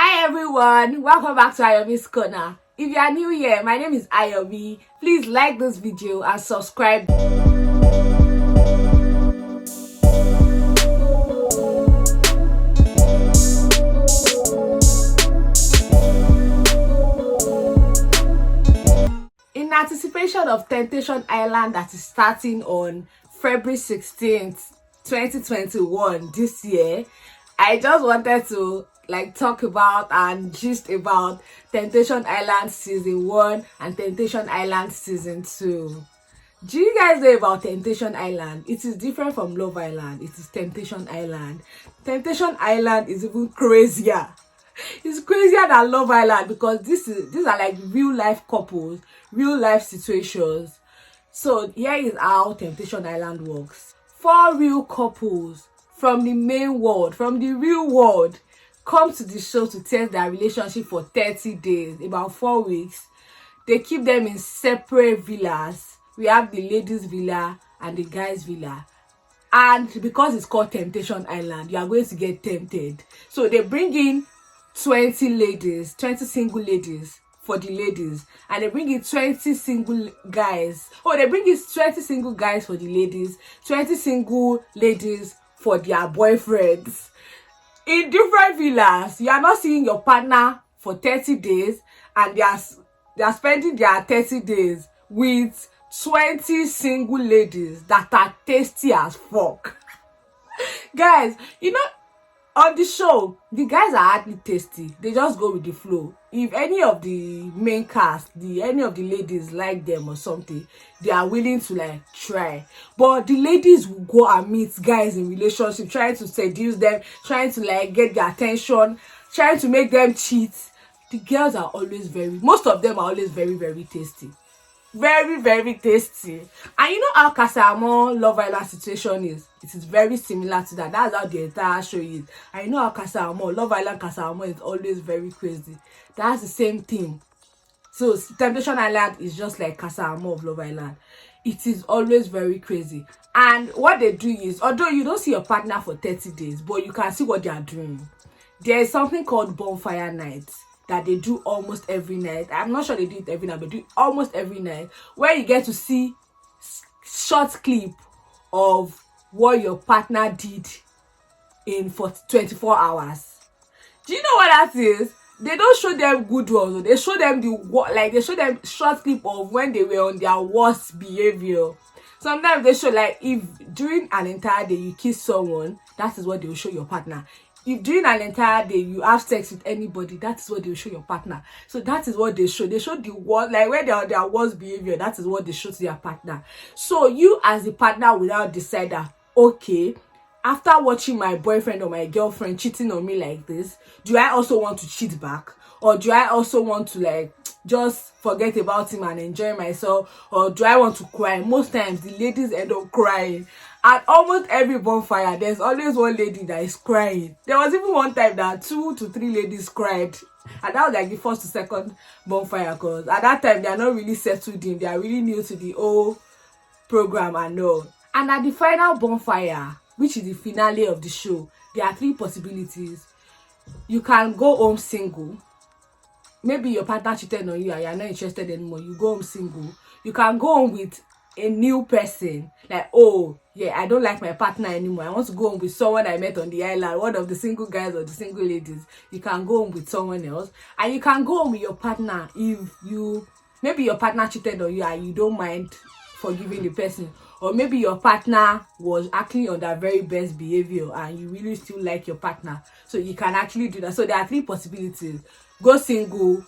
Hi everyone, welcome back to Ayomi's Corner. If you are new here, my name is Ayomi. Please like this video and subscribe. In anticipation of Temptation Island that is starting on February 16th, 2021 this year, I just wanted to talk about and gist about Temptation Island season 1 and Temptation Island season 2. Do you guys know about Temptation Island? It is different from Love Island. It is Temptation Island. Temptation Island is even crazier. It's crazier than Love Island because these are like real life couples, real life situations. So here is how Temptation Island works. 4 real couples from the main world, from the real world, come to the show to test their relationship for 30 days, about 4 weeks. They keep them in separate villas. We have the ladies' villa and the guys' villa. And because it's called Temptation Island, you are going to get tempted. So they bring in 20 ladies, 20 single ladies for the ladies, and they bring in 20 single guys. Oh, they bring in 20 single guys for the ladies, 20 single ladies for their boyfriends. In different villas, you are not seeing your partner for 30 days, and they are spending their 30 days with 20 single ladies that are tasty as fuck. Guys, you know, on the show, the guys are hardly tasty. They just go with the flow. If any of the main cast, any of the ladies like them or something, they are willing to try. But the ladies will go and meet guys in relationship, trying to seduce them, trying to get their attention, trying to make them cheat. The girls are always most of them are always very, very tasty. Very, very tasty. And you know how Casamon Love Island situation is? It is very similar to that. That's how the entire show is. And you know how Casamon Love Island Casamon is always very crazy. That's the same thing. So Temptation Island is just like Casamon of Love Island. It is always very crazy. And what they do is, although you don't see your partner for 30 days, but you can see what they are doing. There is something called Bonfire Nights that they do almost every night. I'm not sure they do it every night, but do it almost every night, where you get to see short clip of what your partner did for 24 hours. Do you know what that is? They don't show them good ones. They show them they show them short clip of when they were on their worst behavior. Sometimes they show if during an entire day you kiss someone, that is what they will show your partner. If during an entire day you have sex with anybody, that is what they will show your partner. So that is what they show. They show the worst, when they are their worst behavior, that is what they show to their partner. So you as the partner will now decide that, okay, after watching my boyfriend or my girlfriend cheating on me like this, do I also want to cheat back? Or do I also want to just forget about him and enjoy myself? Or do I want to cry? Most times the ladies end up crying. At almost every bonfire, there's always one lady that is crying. There was even one time that 2 to 3 ladies cried. And that was the first to second bonfire, because at that time they are not really settled in. They are really new to the whole program and all. And at the final bonfire, which is the finale of the show, there are 3 possibilities. You can go home single. Maybe your partner cheated on you and you're not interested anymore. You go home single. You can go home with a new person. Oh yeah, I don't like my partner anymore. I want to go home with someone I met on the island, one of the single guys or the single ladies. You can go home with someone else. And you can go home with your partner if maybe your partner cheated on you and you don't mind forgiving the person. Or maybe your partner was actually on their very best behavior and you really still like your partner. So you can actually do that. So there are 3 possibilities. Go single,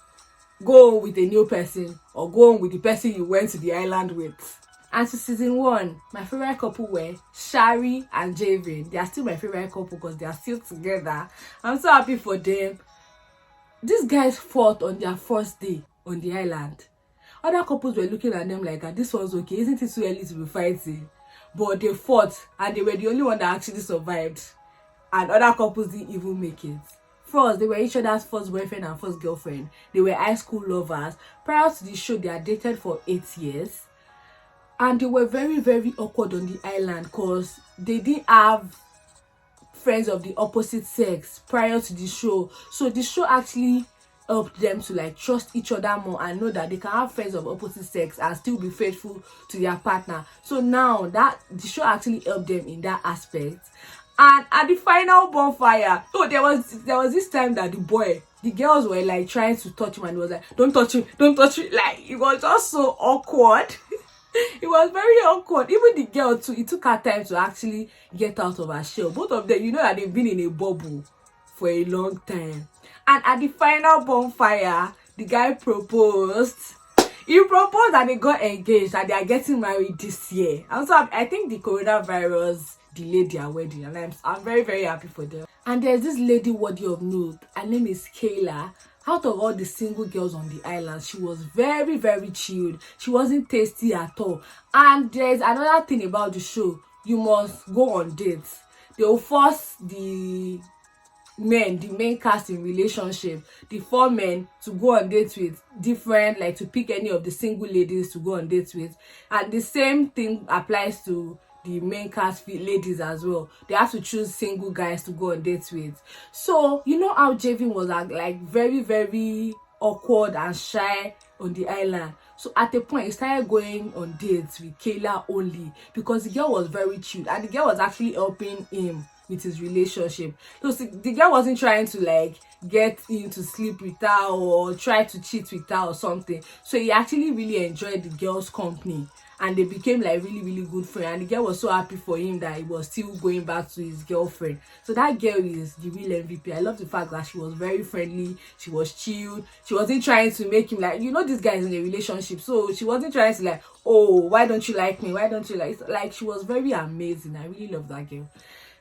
go home with a new person, or go home with the person you went to the island with. And to season 1, my favorite couple were Shari and Javen. They are still my favorite couple because they are still together. I'm so happy for them. These guys fought on their first day on the island. Other couples were looking at them like, this one's okay. Isn't it too early to be fighting? But they fought and they were the only one that actually survived. And other couples didn't even make it. First, they were each other's first boyfriend and first girlfriend. They were high school lovers. Prior to the show, they had dated for 8 years. And they were very, very awkward on the island because they didn't have friends of the opposite sex prior to the show. So the show actually helped them to like trust each other more and know that they can have friends of opposite sex and still be faithful to their partner. So now that the show actually helped them in that aspect. And at the final bonfire, oh, there was this time that the girls were like trying to touch him and he was like, don't touch him, don't touch him. Like, it was just so awkward. It was very awkward. Even the girl too, it took her time to actually get out of her shell. Both of them, you know that they've been in a bubble for a long time. And at the final bonfire, the guy proposed. He proposed and they got engaged and they are getting married this year. Also, I think the coronavirus delayed their wedding and I'm very, very happy for them. And there's this lady worthy of note. Her name is Kayla. Out of all the single girls on the island, she was very, very chilled. She wasn't tasty at all. And there's another thing about the show. You must go on dates. They will force the main cast in relationship, the 4 men, to go on dates with different, like to pick any of the single ladies to go on dates with. And the same thing applies to the main cast ladies as well. They have to choose single guys to go on dates with. So you know how Javen was like very, very awkward and shy on the island. So at a point he started going on dates with Kayla only because the girl was very cute and the girl was actually helping him with his relationship. So the girl wasn't trying to like get him to sleep with her or try to cheat with her or something. So he actually really enjoyed the girl's company and they became like really, really good friends. And the girl was so happy for him that he was still going back to his girlfriend. So that girl is the real MVP. I love the fact that she was very friendly, she was chilled, she wasn't trying to make him like, you know, this guy is in a relationship, so she wasn't trying to like, oh, why don't you like me, why don't you like she was very amazing. I really love that girl.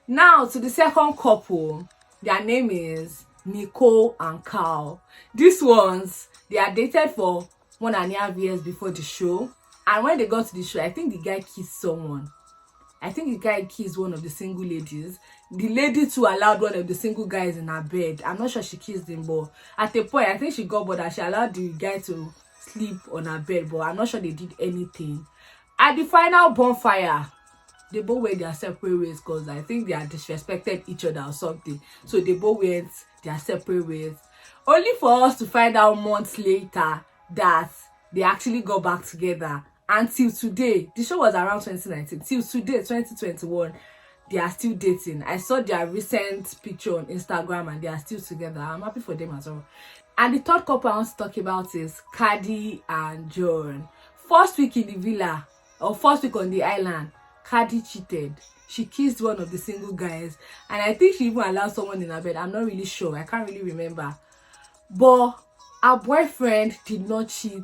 Now to the second couple, their name is Nico and Kyle. These ones, they are dated for 1.5 years before the show. And when they got to the show, I think the guy kissed someone. I think the guy kissed one of the single ladies. The lady too allowed one of the single guys in her bed. I'm not sure she kissed him, but at a point, I think she got bored and she allowed the guy to sleep on her bed. But I'm not sure they did anything. At the final bonfire, they both went their separate ways because I think they had disrespected each other or something. So they both went their separate ways. Only for us to find out months later that they actually got back together. Until today, the show was around 2019. Till today, 2021, they are still dating. I saw their recent picture on Instagram and they are still together. I'm happy for them as well. And the third couple I want to talk about is Cardi and John. First week in the villa, or first week on the island, Cardi cheated. She kissed one of the single guys. And I think she even allowed someone in her bed. I'm not really sure. I can't really remember. But her boyfriend did not cheat.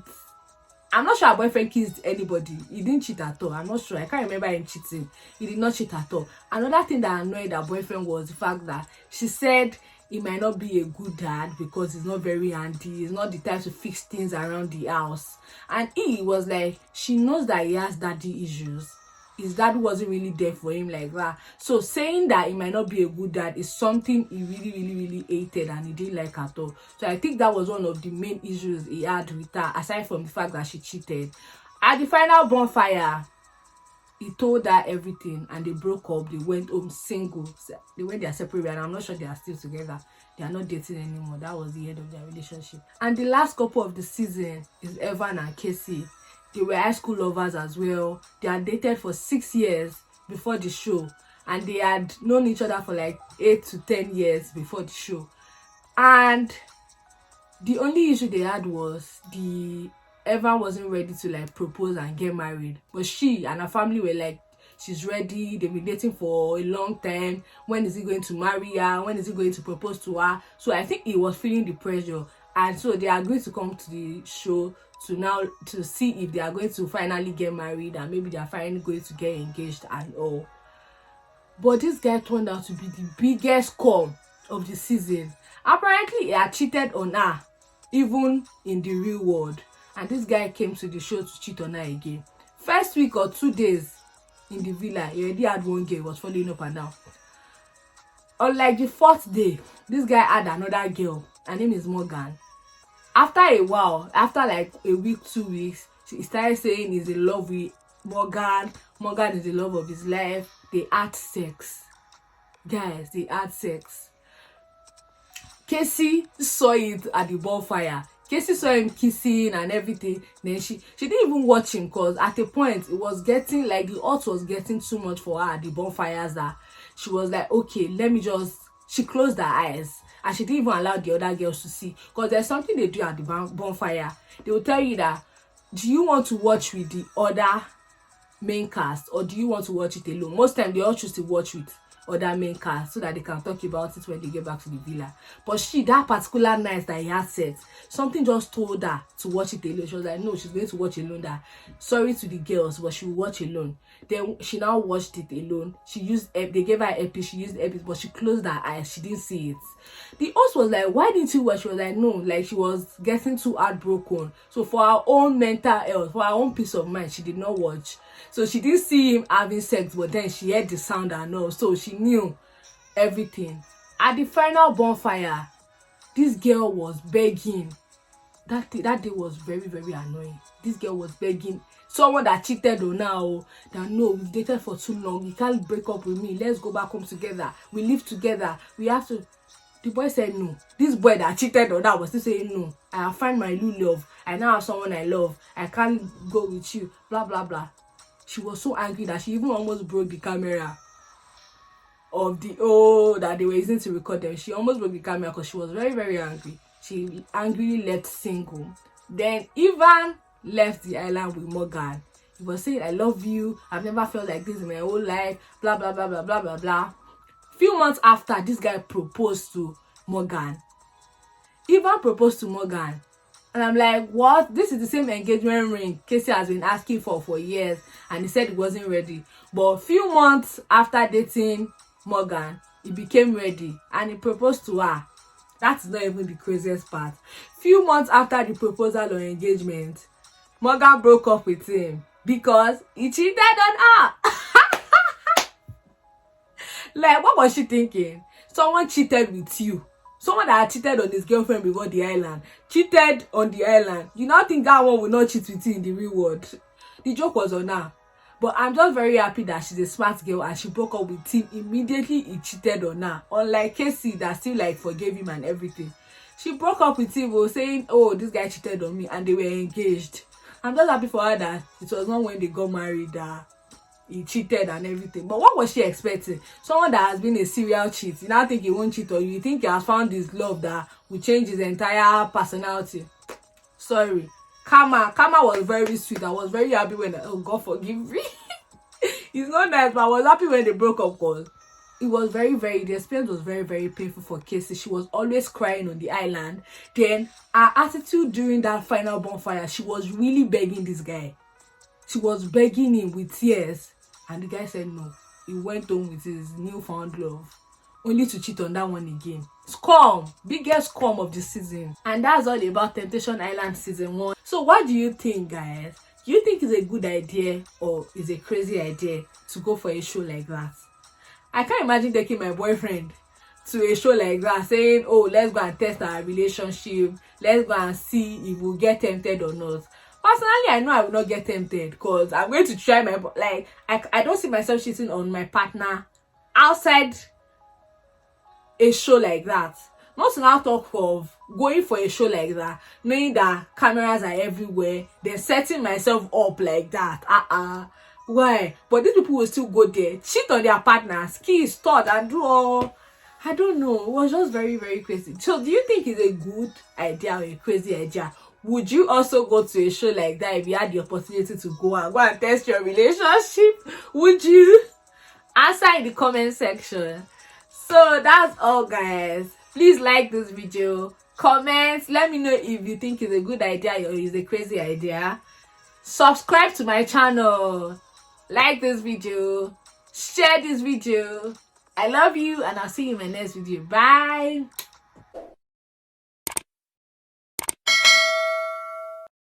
I'm not sure her boyfriend kissed anybody. He didn't cheat at all. I'm not sure. I can't remember him cheating. He did not cheat at all. Another thing that annoyed her boyfriend was the fact that she said he might not be a good dad because he's not very handy. He's not the type to fix things around the house. And he was like, she knows that he has daddy issues. His dad wasn't really there for him like that. So saying that he might not be a good dad is something he really, really, really hated and he didn't like at all. So I think that was one of the main issues he had with her, aside from the fact that she cheated. At the final bonfire, he told her everything and they broke up. They went home single. They went their separate way and I'm not sure they are still together. They are not dating anymore. That was the end of their relationship. And the last couple of the season is Evan and Casey. They were high school lovers as well. They had dated for 6 years before the show. And they had known each other for like 8 to 10 years before the show. And the only issue they had was Evan wasn't ready to like propose and get married. But she and her family were like, she's ready. They've been dating for a long time. When is he going to marry her? When is he going to propose to her? So I think he was feeling the pressure. And so they agreed to come to the show to see if they are going to finally get married and maybe they are finally going to get engaged and all. But this guy turned out to be the biggest con of the season. Apparently he had cheated on her even in the real world, and this guy came to the show to cheat on her again. First week or 2 days in the villa, he already had one girl, was following up and down. Unlike the 4th day, this guy had another girl. Her name is Morgan. After a while, after like a week, 2 weeks, he started saying he's in love with Morgan. Morgan is the love of his life. They had sex. Guys, they had sex. Casey saw it at the bonfire. Casey saw him kissing and everything. Then she didn't even watch him, because at a point it was getting like the hot was getting too much for her at the bonfires, that she was like, okay, let me just, she closed her eyes and she didn't even allow the other girls to see, because there's something they do at the bonfire. They will tell you that, do you want to watch with the other main cast or do you want to watch it alone? Most time they all choose to watch with other main cast so that they can talk about it when they get back to the villa. But that particular night that he had set, something just told her to watch it alone. She was like, no, she's going to watch alone. That sorry to the girls, but she will watch alone. Then she now watched it alone. She used, they gave her epi, she used epi, but she closed her eyes, she didn't see it. The host was like, why didn't you watch? She was like, no, like she was getting too heartbroken. So for her own mental health, for her own peace of mind, she did not watch. So she didn't see him having sex, but then she heard the sound and all, so she knew everything. At the final bonfire, this girl was begging. That day was very, very annoying. This girl was begging someone that cheated on her, that no, we've dated for too long, you can't break up with me, let's go back home together, we live together, we have to. The boy said no. This boy that cheated on her was still saying no. I find my new love, I now have someone I love, I can't go with you, blah blah blah. She was so angry that she even almost broke the camera of the that they were using to record them. She almost broke the camera because she was very, very angry. She angrily left single. Then Ivan left the island with Morgan. He was saying, I love you, I've never felt like this in my whole life, blah blah blah blah blah blah blah. Few months after, this guy proposed to Morgan. Ivan proposed to Morgan. And I'm like, what? This is the same engagement ring Casey has been asking for years. And he said he wasn't ready. But a few months after dating Morgan, he became ready. And he proposed to her. That's not even the craziest part. Few months after the proposal or engagement, Morgan broke up with him because he cheated on her. Like, what was she thinking? Someone cheated with you. Someone that had cheated on his girlfriend before the island, cheated on the island. You now think that one will not cheat with you in the real world? The joke was on her. But I'm just very happy that she's a smart girl and she broke up with him immediately he cheated on her. Unlike Casey that still like forgave him and everything. She broke up with him saying, oh, this guy cheated on me, and they were engaged. I'm just happy for her that it was not when they got married that he cheated and everything. But what was she expecting? Someone that has been a serial cheat, you now think he won't cheat on you? You think he has found his love that will change his entire personality? Sorry. Karma was very sweet. I was very happy when oh, God forgive me. It's not nice, but I was happy when they broke up, because it was very, the experience was very, very painful for Casey. She was always crying on the island. Then her attitude during that final bonfire, she was really begging this guy. She was begging him with tears. And the guy said no. He went home with his newfound love, only to cheat on that one again. Scum! Biggest scum of the season. And that's all about Temptation Island season 1. So what do you think, guys? Do you think it's a good idea or is a crazy idea to go for a show like that? I can't imagine taking my boyfriend to a show like that, saying, oh, let's go and test our relationship, let's go and see if we'll get tempted or not. Personally, I know I will not get tempted, because I'm going to try my, like, I don't see myself cheating on my partner outside a show like that. Not to now talk of going for a show like that, knowing that cameras are everywhere, then setting myself up like that. Why? But these people will still go there, cheat on their partners, kiss, touch, and do all. I don't know. It was just very, very crazy. So do you think it's a good idea or a crazy idea? Would you also go to a show like that if you had the opportunity to go and test your relationship? Would you? Answer in the comment section. So that's all, guys. Please like this video, comment, let me know if you think it's a good idea or it's a crazy idea. Subscribe to my channel, like this video, share this video. I love you, and I'll see you in my next video. Bye.